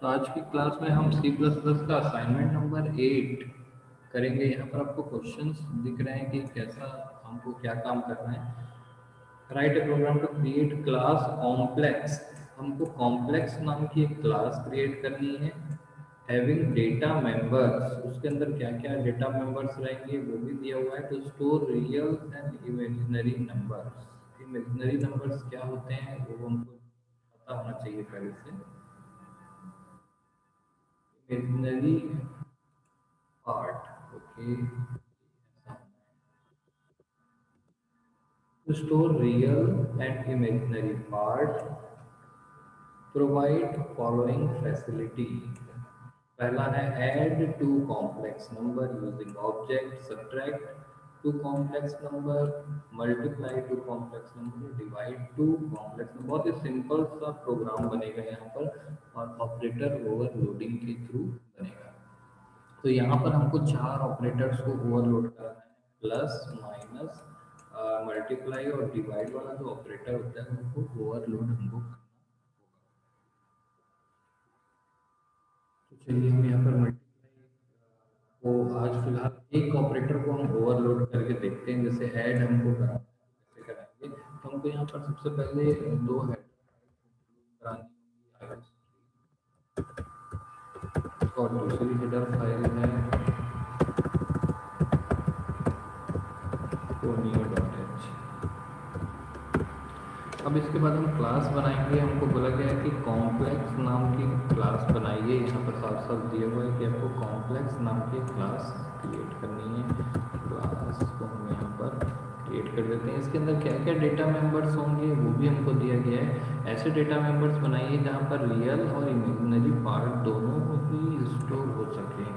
तो आज की क्लास में हम सी प्लस प्लस का असाइनमेंट नंबर 8 करेंगे। यहाँ पर आपको क्वेश्चंस दिख रहे हैं कि कैसा हमको क्या काम करना है। Write a program to create class complex. हमको कॉम्प्लेक्स नाम की एक क्लास क्रिएट करनी है हैविंग डेटा मेंबर्स। उसके अंदर क्या क्या डेटा मेंबर्स रहेंगे वो भी दिया हुआ है। To store real and imaginary numbers. Imaginary numbers क्या होते हैं वो हमको पता होना चाहिए पहले से। Imaginary part, okay. To store real and imaginary part, provide following facility. पहला है add two complex number using object, subtract two complex number, multiply two complex number, divide two complex number। बहुत ही सिंपल सा programme बनेगा यहाँ पर और operator overloading के through बनेगा। तो यहाँ पर हमको चार ऑपरेटर्स को ओवरलोड करना है, प्लस माइनस मल्टीप्लाई और डिवाइड वाला जो ऑपरेटर होता है उनको ओवरलोड हमको करना। तो चलिए हम यहाँ पर मल्टीप्लाई को आज फिलहाल एक ऑपरेटर को हम ओवरलोड करके देखते हैं। जैसे ऐड हमको कराना है कैसे कराएंगे। तो हमको यहाँ पर सबसे पहले दो हेडर करानी होगी और दूसरी हेडर फाइल है conio.h। अब इसके बाद हम क्लास बनाएंगे। हमको बोला गया है कि कॉम्प्लेक्स नाम की क्लास बनाइए। यहाँ पर साफ साफ दिया हुआ है कि आपको कॉम्प्लेक्स नाम की क्लास क्रिएट करनी है। क्लास को हम यहाँ पर क्रिएट कर देते हैं। इसके अंदर क्या क्या डेटा मेंबर्स होंगे वो भी हमको दिया गया है। ऐसे डेटा मेंबर्स बनाइए जहाँ पर रियल और इमेजिनरी पार्ट दोनों ही स्टोर हो सके।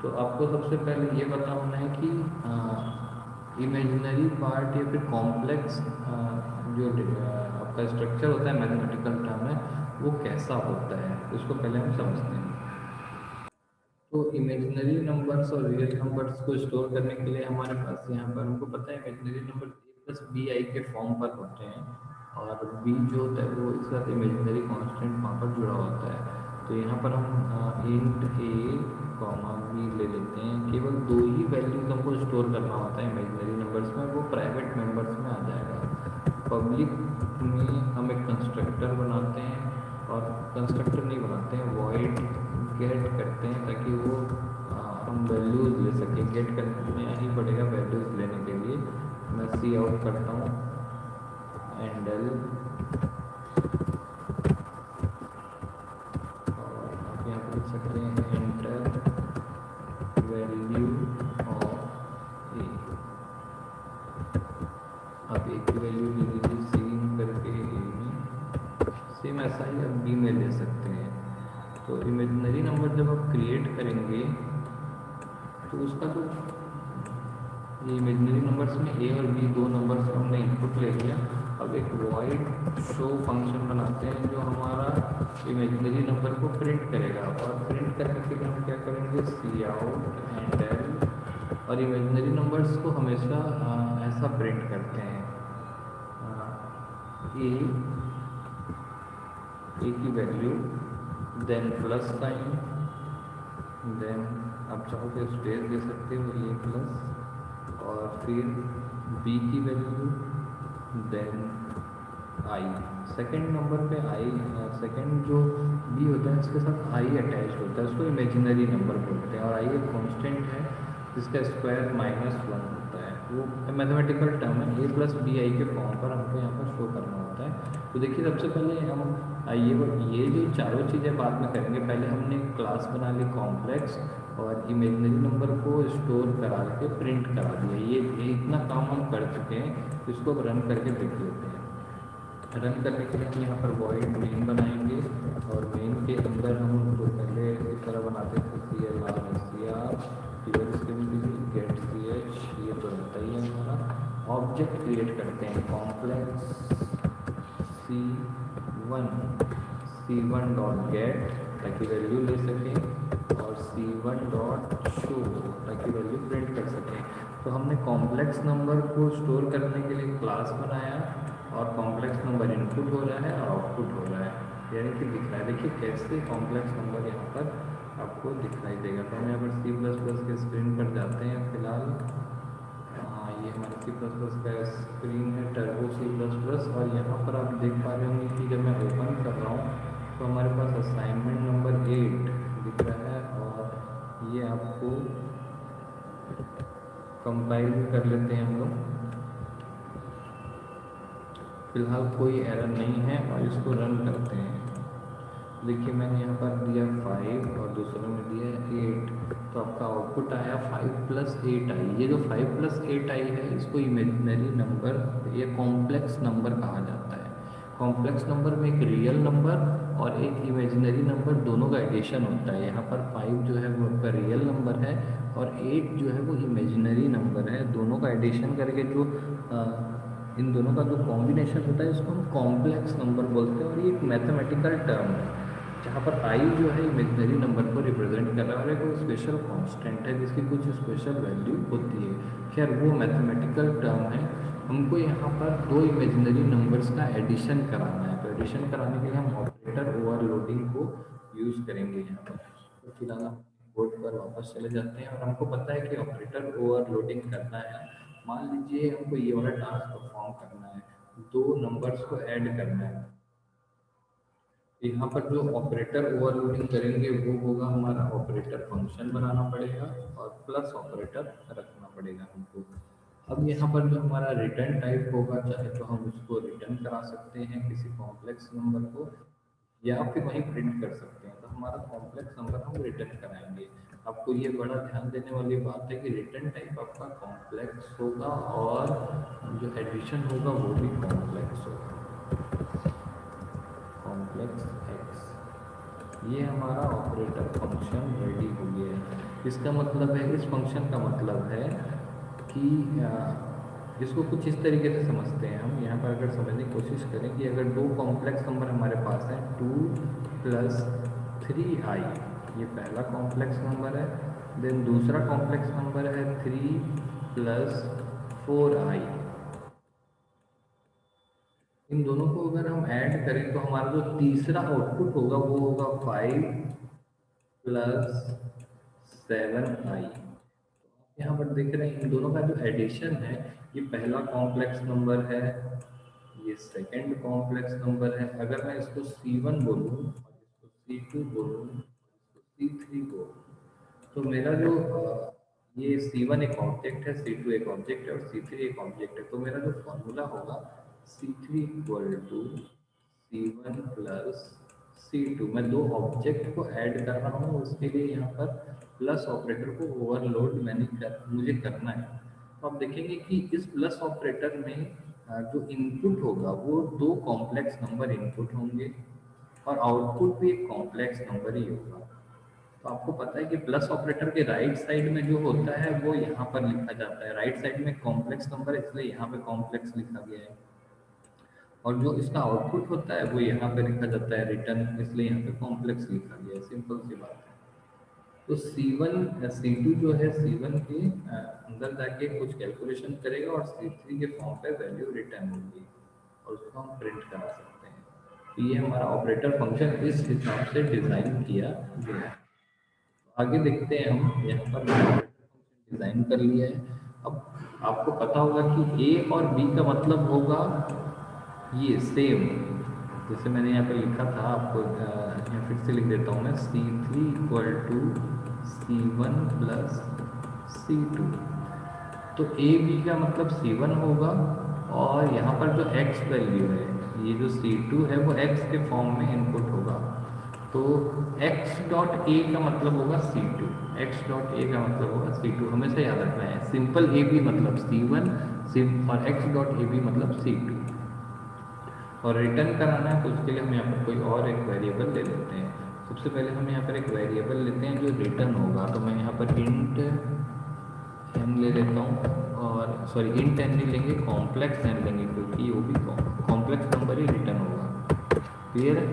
तो आपको सबसे पहले ये पता होना है कि इमेजिनरी पार्ट या फिर कॉम्प्लेक्स जो आपका स्ट्रक्चर होता है मैथमेटिकल टर्म में वो कैसा होता है, उसको पहले हम समझते हैं। तो इमेजिनरी नंबर्स और रियल नंबर्स को स्टोर करने के लिए हमारे पास यहाँ पर हमको पता है imaginary number a plus b i के फॉर्म पर होते हैं और बी जो होता है वो इसके साथ इमेजिनरी कांस्टेंट वहाँ पर जुड़ा होता है। तो यहाँ पर हम इंट ए कॉमा बी ले लेते हैं। केवल दो ही वैल्यूज हमको स्टोर करना होता है इमेजिनरी नंबर्स में, वो प्राइवेट मेंबर्स में आ जाएगा। पब्लिक में हम एक कंस्ट्रक्टर बनाते हैं और कंस्ट्रक्टर नहीं बनाते हैं, वॉइड गेट करते हैं ताकि वो हम वैल्यूज़ ले सकें। गेट करना ही पड़ेगा वैल्यूज़ लेने के लिए। मैं सी आउट करता हूँ एंडल और आप यहाँ पर लिख सकते हैं एंटर वैल्यू ऑफ ए। आप ए की वैल्यू ले लीजिए सी करके ए में, सेम ऐसा ही आप बी में ले सकते हैं। तो इमेजिनरी नंबर जब आप क्रिएट करेंगे तो उसका जो ये इमेजिनरी नंबर्स में ए और बी दो नंबर्स का हमने इनपुट ले लिया। अब एक वॉइड शो फंक्शन बनाते हैं जो हमारा इमेजिनरी नंबर को प्रिंट करेगा और प्रिंट करने के लिए हम क्या करेंगे सी आउट एंड एल। और इमेजिनरी नंबर्स को हमेशा ऐसा प्रिंट करते हैं ए की value then plus sign, then आप चाहो तो स्पेस दे सकते हो ए प्लस और फिर बी की value then i. Second number पे आई, सेकेंड जो बी होता है इसके साथ आई अटैच होता है, उसको इमेजिनरी नंबर बोलते हैं। और आई एक कांस्टेंट है जिसका स्क्वायर -1 होता है। वो मैथमेटिकल टर्म है। ए प्लस बी आई के फॉर्म पर हमको यहाँ पर शो करना होता है। तो देखिए सबसे पहले हम ये जो चारों चीज़ें बाद में करेंगे। पहले हमने क्लास बना ली कॉम्प्लेक्स और इमेजिनरी नंबर को स्टोर करा के प्रिंट करा दिया। ये इतना काम हम कर चुके हैं। इसको रन करके देख लेते हैं। रन करने के लिए हम यहाँ पर वॉइड मेन बनाएंगे और मेन के अंदर हम तो पहले इस तरह बनाते थे c l r s c r फिर इसके भी गेट सी एच, ये तो रहता ही है हमारा। ऑब्जेक्ट क्रिएट करते हैं complex c one dot get ताकि वैल्यू ले सकें और सी1 डॉट शो ताकि वैल्यू प्रिंट कर सकें। तो हमने कॉम्प्लेक्स नंबर को स्टोर करने के लिए क्लास बनाया और कॉम्प्लेक्स नंबर इनपुट हो रहा है और आउटपुट हो रहा है। यानी कि दिख रहा है। देखिए कैसे कॉम्प्लेक्स नंबर यहाँ पर आपको दिखाई देगा। तो हम यहाँ पर C++ के स्क्रीन पर जाते हैं फिलहाल। ये हमारा C++ का स्क्रीन है, टर्बो C++। और यहाँ पर आप देख पा रहे होंगे कि जब मैं ओपन कर रहा हूँ तो हमारे पास असाइनमेंट नंबर 8 दिख रहा है। और ये आपको कंपाइल भी कर लेते हैं हम लोग। फिलहाल कोई एरर नहीं है और इसको रन करते हैं। देखिए मैंने यहाँ पर दिया 5 और दूसरे में दिया 8, तो आपका आउटपुट आया 5+8i। ये जो 5+8i है इसको इमेजिनरी नंबर या कॉम्प्लेक्स नंबर कहा जाता है। कॉम्प्लेक्स नंबर में एक रियल नंबर और एक इमेजिनरी नंबर दोनों का एडिशन होता है। यहाँ पर 5 जो है वो आपका रियल नंबर है और 8 जो है वो इमेजिनरी नंबर है। दोनों का एडिशन करके जो इन दोनों का जो कॉम्बिनेशन होता है इसको हम कॉम्प्लेक्स नंबर बोलते हैं। और ये एक मैथमेटिकल टर्म है जहाँ पर i जो है इमेजिनरी नंबर को रिप्रेजेंट कर रहा है और एक स्पेशल कांस्टेंट है जिसकी कुछ स्पेशल वैल्यू होती है। खैर वो मैथमेटिकल टर्म है। हमको यहाँ पर दो इमेजिनरी नंबर्स का एडिशन कराना है, तो एडिशन कराने के लिए हम ऑपरेटर ओवरलोडिंग को यूज़ करेंगे यहाँ पर। तो फिलहाल हम बोर्ड पर वापस चले जाते हैं और हमको पता है कि ऑपरेटर ओवरलोडिंग करना है। मान लीजिए हमको ये वाला टास्क परफॉर्म करना है, दो नंबर्स को ऐड करना है। यहाँ पर जो ऑपरेटर ओवरलोडिंग करेंगे वो होगा हमारा ऑपरेटर फंक्शन बनाना पड़ेगा और प्लस ऑपरेटर रखना पड़ेगा हमको। अब यहाँ पर जो हमारा रिटर्न टाइप होगा, चाहे तो हम उसको रिटर्न करा सकते हैं किसी कॉम्प्लेक्स नंबर को या फिर वहीं प्रिंट कर सकते हैं। तो हमारा कॉम्प्लेक्स नंबर हम रिटर्न कराएंगे। आपको ये बड़ा ध्यान देने वाली बात है कि रिटर्न टाइप आपका कॉम्प्लेक्स होगा और जो एडिशन होगा वो भी कॉम्प्लेक्स होगा, कॉम्प्लेक्स एक्स। ये हमारा ऑपरेटर फंक्शन रेडी हो गया है। इसका मतलब है, इस फंक्शन का मतलब है कि इसको कुछ इस तरीके से समझते हैं हम। यहाँ पर अगर समझने की कोशिश करें कि अगर दो कॉम्प्लेक्स नंबर हमारे पास हैं 2+3i, ये पहला कॉम्प्लेक्स नंबर है। देन दूसरा कॉम्प्लेक्स नंबर है 3+4i। इन दोनों को अगर हम ऐड करें तो हमारा जो तीसरा आउटपुट होगा वो होगा 5+7i। यहाँ पर देख रहे हैं इन दोनों का जो एडिशन है, ये पहला कॉम्प्लेक्स नंबर है, ये सेकंड कॉम्प्लेक्स नंबर है। अगर मैं इसको C1 बोलूँ और इसको C2 बोलूँ, इसको C3 बोलूँ, तो मेरा जो ये C1 एक ऑब्जेक्ट है, C2 एक ऑब्जेक्ट है और C3 एक ऑब्जेक्ट है। तो मेरा जो फॉर्मूला होगा C3 = C1+C2। मैं दो ऑब्जेक्ट को ऐड कर रहा हूँ, उसके लिए यहाँ पर प्लस ऑपरेटर को ओवरलोड मुझे करना है। तो आप देखेंगे कि इस प्लस ऑपरेटर में जो इनपुट होगा वो दो कॉम्प्लेक्स नंबर इनपुट होंगे और आउटपुट भी एक कॉम्प्लेक्स नंबर ही होगा। तो आपको पता है कि प्लस ऑपरेटर के राइट साइड में जो होता है वो यहाँ पर लिखा जाता है। राइट साइड में कॉम्प्लेक्स नंबर है इसलिए यहाँ पे कॉम्प्लेक्स लिखा गया है और जो इसका आउटपुट होता है वो यहाँ पे लिखा जाता है रिटर्न, इसलिए यहाँ पे कॉम्प्लेक्स लिखा गया है। सिंपल सी बात है। तो C2 जो है C1 के अंदर जाके कुछ कैलकुलेशन करेगा और C3 के फॉर्म पे वैल्यू रिटर्न होगी और उसको हम प्रिंट करा सकते हैं। तो ये हमारा ऑपरेटर फंक्शन इस हिसाब से डिज़ाइन किया गया है। आगे देखते हैं हम। यहाँ पर डिज़ाइन कर लिया है। अब आपको पता होगा कि ए और बी का मतलब होगा ये सेम, जैसे मैंने यहाँ पे लिखा था आपको, यहाँ फिर से लिख देता हूँ मैं, C3 = C1+C2। तो ए बी का मतलब C1 होगा और यहाँ पर जो x वैल्यू है, ये जो C2 है वो x के फॉर्म में इनपुट होगा। तो x.a का मतलब होगा C2, x.a का मतलब होगा C2। हमेशा याद रखना है। सिंपल ए बी मतलब C1 और x.ab मतलब C2। और रिटर्न कराना है तो उसके लिए हम यहाँ पर कोई और एक वेरिएबल ले लेते हैं। सबसे पहले हम यहाँ पर एक वेरिएबल लेते हैं जो रिटर्न होगा। तो मैं यहाँ पर इंट n ले लेता हूँ, और सॉरी इंट n नहीं लेंगे, कॉम्प्लेक्स n लेंगे क्योंकि वो भी कॉम्प्लेक्स नंबर ही रिटर्न होगा। क्लियर है?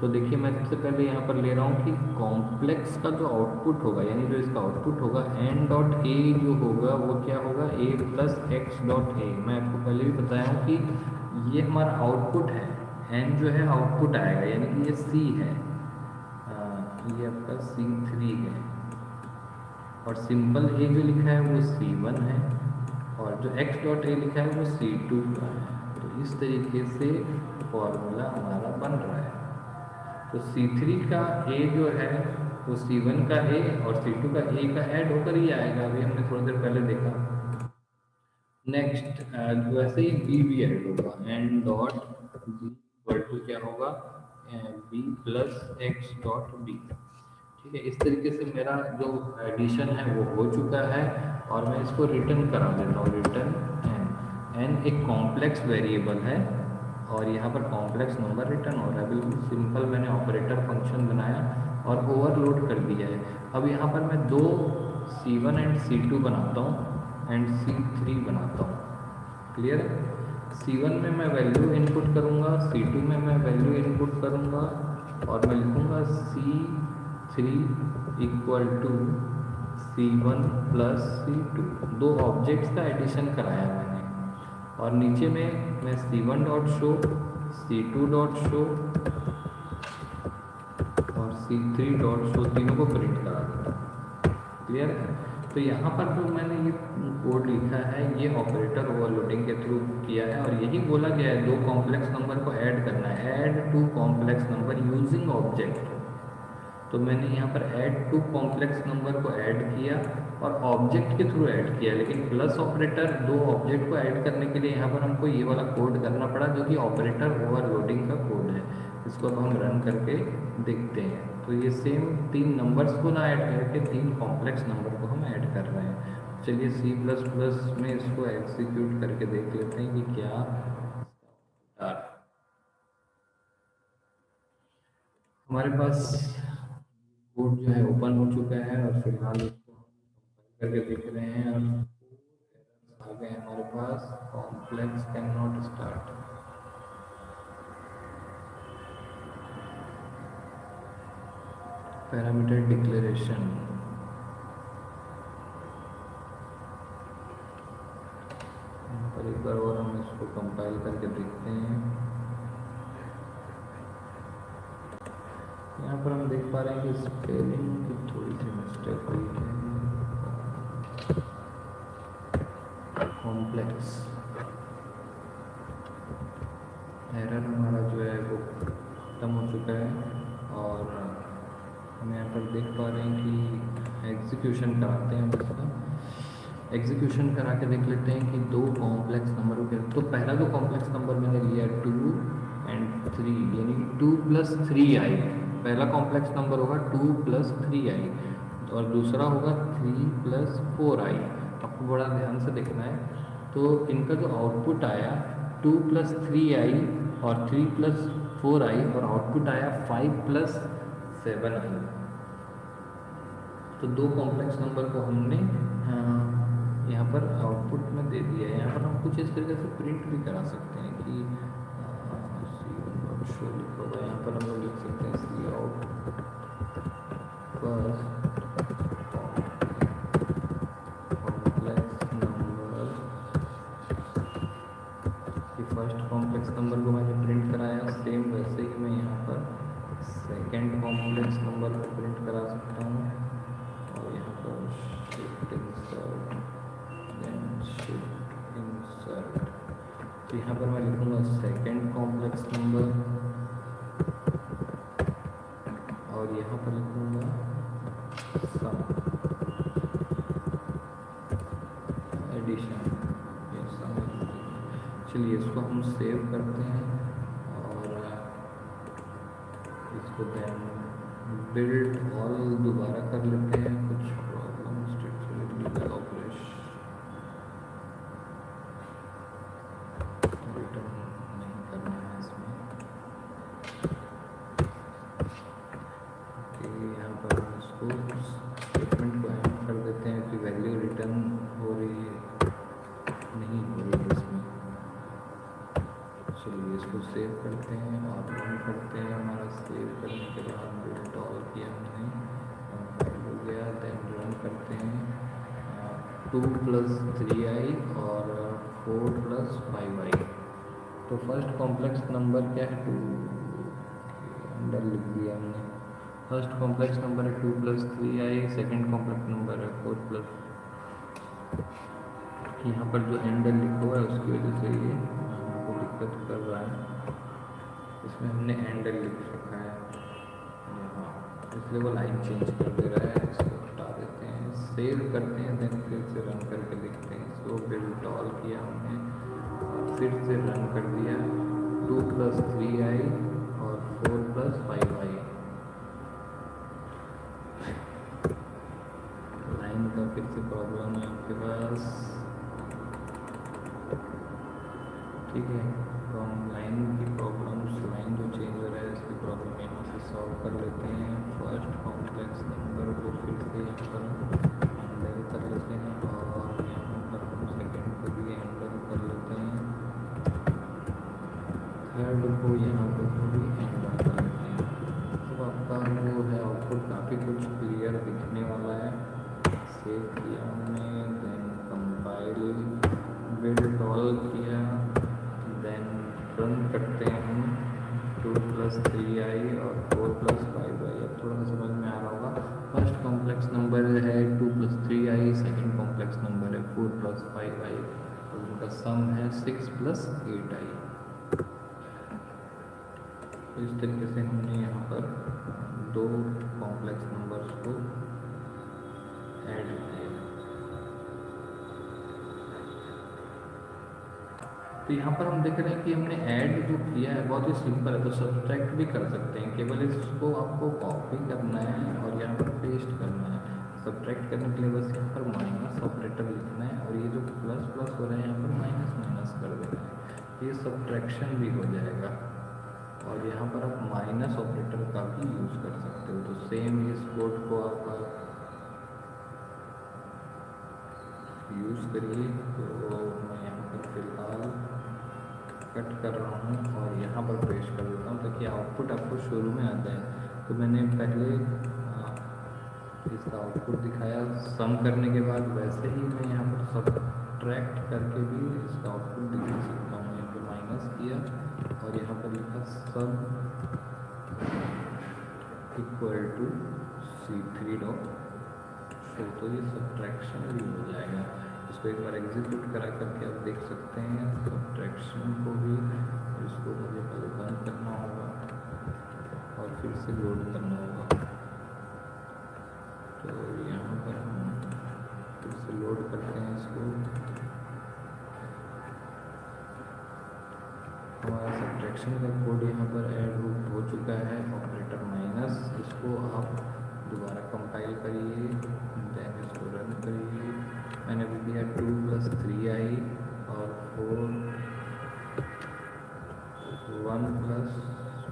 तो देखिए मैं सबसे पहले यहाँ पर ले रहा हूँ कि कॉम्प्लेक्स का जो आउटपुट होगा, यानी जो इसका आउटपुट होगा n.a जो होगा वो क्या होगा, a+x.a। मैं आपको पहले भी बताया हूँ कि ये हमारा आउटपुट है एन जो है आउटपुट आएगा, यानी कि ये सी है, ये आपका C3 है, और सिंपल ए जो लिखा है वो C1 है, और जो x डॉट ए लिखा है वो C2 का है। तो इस तरीके से फॉर्मूला हमारा बन रहा है। तो C3 का ए जो है वो C1 का ए और C2 का ए का ऐड होकर ही आएगा, अभी हमने थोड़ी देर पहले देखा। नेक्स्ट वैसे ही बी भी ऐड होगा, n dot b equal to क्या होगा, b plus x dot b. ठीक है, इस तरीके से मेरा जो एडिशन है वो हो चुका है, और मैं इसको रिटर्न करा देता हूँ, रिटर्न एन। एन एक कॉम्प्लेक्स वेरिएबल है, और यहाँ पर कॉम्प्लेक्स नंबर रिटर्न हो रहा है। बिल्कुल सिंपल मैंने ऑपरेटर फंक्शन बनाया और ओवरलोड कर दिया है। अब यहाँ पर मैं दो C1 एंड C2 बनाता हूँ एंड C3 बनाता हूँ। क्लियर है? C1 में मैं वैल्यू इनपुट करूँगा, C2 में मैं वैल्यू इनपुट करूँगा, और मैं लिखूँगा C3 equal to C1 plus C2। दो ऑब्जेक्ट्स का एडिशन कराया मैंने, और नीचे में मैं C1 dot show, C2 dot show और C3 डॉट शो तीनों को प्रिंट करा देता हूँ। क्लियर है? तो यहाँ पर जो मैंने ये कोड लिखा है ये ऑपरेटर ओवरलोडिंग के थ्रू किया है, और यही बोला गया है दो कॉम्प्लेक्स नंबर को ऐड करना है, add two complex number using object. तो मैंने यहाँ पर ऐड टू कॉम्प्लेक्स नंबर को ऐड किया और ऑब्जेक्ट के थ्रू ऐड किया, लेकिन प्लस ऑपरेटर दो ऑब्जेक्ट को ऐड करने के लिए यहाँ पर हमको ये वाला कोड करना पड़ा, जो कि ऑपरेटर ओवरलोडिंग का कोड है। इसको अब हम रन करके देखते हैं। तो ये सेम तीन नंबर्स को ना ऐड करके तीन कॉम्प्लेक्स नंबर को हम ऐड कर रहे हैं। चलिए C++ में इसको एग्जीक्यूट करके देख लेते हैं कि क्या हमारे पास कोड जो है ओपन हो चुका है, और फिलहाल इसको हम करके देख रहे हैं, और आ गए हमारे पास, complex can not start. Parameter declaration, यहाँ पर एक बार और हम इसको कंपाइल करके देखते हैं। यहाँ पर हम देख पा रहे हैं कि स्पेलिंग की थोड़ी सी मिस्टेक हुई है। कॉम्प्लेक्स एरर हमारा जो है वो खत्म हो चुका है, और हम यहाँ पर देख पा रहे हैं कि एग्जीक्यूशन कराते हैं। इसका एग्जीक्यूशन करा के देख लेते हैं कि दो कॉम्प्लेक्स नंबरों के, तो पहला जो कॉम्प्लेक्स नंबर मैंने लिया 2 एंड 3, यानी 2 + 3i। पहला कॉम्प्लेक्स नंबर होगा 2 + 3i, और दूसरा होगा 3 + 4i। आपको बड़ा ध्यान से देखना है। तो इनका जो आउटपुट आया 2 + 3i और 3 + 4i, और आउटपुट आया 5 + 7i। तो दो कॉम्प्लेक्स नंबर को हमने यहाँ पर आउटपुट में दे दिया है। यहाँ पर हम कुछ इस तरीके से प्रिंट भी करा सकते हैं कि C1 शो लिखा होगा, यहाँ पर हम लोग लिख सकते हैं C आउट पर कॉम्प्लेक्स नंबर। कि फर्स्ट कॉम्प्लेक्स नंबर को मैंने प्रिंट कराया, सेम वैसे ही मैं यहाँ पर सेकेंड कॉम्प्लेक्स नंबर को प्रिंट करा सकता हूँ, और यहाँ पर shift insert, then shift insert. तो यहाँ पर मैं लिखूँगा सेकेंड कॉम्प्लेक्स नंबर, और यहाँ पर लिखूँगा सम एडिशन, ये सम। चलिए इसको हम सेव करते हैं, और इसको देन बिल्ड ऑल दोबारा कर लेते हैं। कुछ प्रॉब्लम स्ट्रक्चरल ऑपरेशन रिटर्न नहीं करना है इसमें। यहाँ पर हम इसको स्टेटमेंट को एंड कर देते हैं कि वैल्यू रिटर्न हो रही है, नहीं हो रही है इसमें। चलिए इसको सेव करते हैं और रन करते हैं। हमारा सेव करने के बाद बिल्ड ऑल किया हमने, हो गया, देन रन करते हैं। 2 + 3i और 4 + 5i। तो फर्स्ट कॉम्प्लेक्स नंबर क्या है 2, अंडर लिख दिया हमने। फर्स्ट कॉम्प्लेक्स नंबर है 2 + 3i, सेकेंड कॉम्प्लेक्स नंबर है 4 प्लस, यहाँ पर जो एंडल लिखा हुआ है उसकी वजह से ये हमको दिक्कत कर रहा है, इसमें हमने एंडल लिख रखा है यहाँ, इसलिए वो लाइन चेंज कर दे रहा है। इसको हटा देते हैं, सेव करते हैं, देन फिर से रन करके देखते हैं। इसको बिल्ड ऑल किया हमने और फिर से रन कर दिया। 2 + 3i और 4 + 5i, लाइन का फिर से प्रॉब्लम है आपके पास, ठीक है। तो हम लाइन की प्रॉब्लम्स, लाइन जो चेंज हो रहा है इसकी प्रॉब्लम यहाँ से सॉल्व कर लेते हैं। फर्स्ट कॉम्प्लेक्स नंबर को फिर से यहाँ पर हैंडल कर लेते हैं और यहाँ पर हम सेकेंड को भी हैंडल कर लेते हैं, थर्ड को यहाँ पर भी हैंडल कर लेते हैं। तो आपका वो है आउटपुट काफ़ी कुछ क्लियर दिखने वाला है। सेव किया हमने, देन कंपाइल, बिल्ड ऑल किया, देन रन करते हैं हम। 2 + 3i और 4 + 5i, अब थोड़ा सा समझ में आ रहा होगा। फर्स्ट कॉम्प्लेक्स नंबर है 2 + 3i, सेकेंड कॉम्प्लेक्स नंबर है 4 + 5i, और उनका सम है 6 + 8i। तो इस तरीके से हमने यहाँ पर दो कॉम्प्लेक्स नंबर्स को ऐड किया। तो यहाँ पर हम देख रहे हैं कि हमने ऐड जो किया है बहुत ही सिंपल है, तो सब्ट्रैक्ट भी कर सकते हैं, केवल इसको आपको कॉपी करना है और यहाँ पर पेस्ट करना है। सब्ट्रैक्ट करने के लिए बस यहाँ पर माइनस ऑपरेटर लिखना है और ये जो प्लस प्लस हो रहा है यहाँ पर माइनस माइनस कर देना है, ये सब्ट्रैक्शन भी हो जाएगा। और यहाँ पर आप माइनस ऑपरेटर का भी यूज़ कर सकते हो। तो सेम इस कोड को आप यूज़ करिए। तो मैं यहाँ पर फिलहाल कट कर रहा हूँ और यहाँ पर पेस्ट कर देता हूँ ताकि आउटपुट आपको शुरू में आ जाए। तो मैंने पहले इसका आउटपुट दिखाया सम करने के बाद, वैसे ही मैं यहाँ पर सब्ट्रैक्ट करके भी इसका आउटपुट दिखा सकता हूँ। यहाँ पर माइनस किया और यहाँ पर लिखा सब equal to C3 dot show, तो ये सब्ट्रैक्शन भी हो जाएगा। इसको एक बार एग्जीक्यूट करा करके आप देख सकते हैं सब्ट्रैक्शन को भी। इसको मुझे पहले बंद करना होगा और फिर से लोड करना होगा। तो यहाँ पर हम फिर से लोड करते हैं इसको। हमारा सब्ट्रैक्शन का कोड यहाँ पर ऐड हो चुका है, ऑपरेटर माइनस। इसको आप दोबारा कंपाइल करिए, देन इसको रन करिए। मैंने भी दिया 2 + 3i और 1 +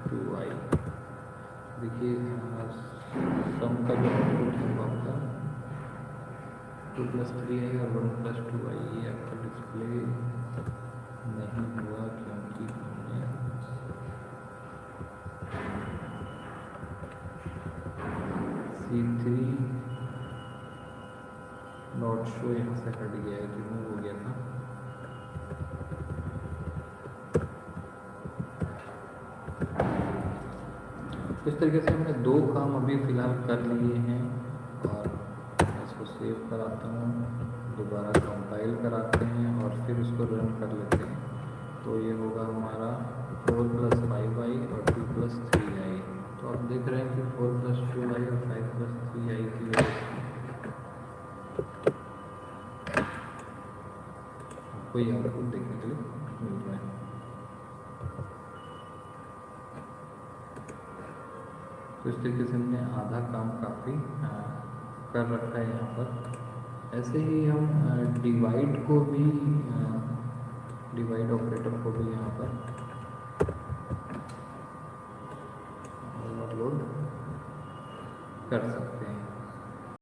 2i। देखिए सम का जो आउटपुट है वो आपका 2 + 3i और 1 + 2i, ये आपका डिस्प्ले नहीं हुआ क्योंकि हमने C3 डॉट शो यहाँ से हट गया है, रिमूव हो गया था। इस तरीके से हमने दो काम अभी फ़िलहाल कर लिए हैं और इसको सेव कराता हूँ, दोबारा कंपाइल कराते हैं और फिर इसको रन कर लेते हैं। तो ये होगा हमारा 4 + 5i और 2 + 3i। तो आप देख रहे हैं कि 4 + 2i और 5 + 3i की वजह से आपको ये आउटपुट देखने के लिए मिल रहा है। तो इस तरीके से हमने आधा काम काफ़ी कर रखा है यहाँ पर। ऐसे ही हम डिवाइड को भी, डिवाइड ऑपरेटर को भी यहाँ पर ओवरलोड कर सकते हैं।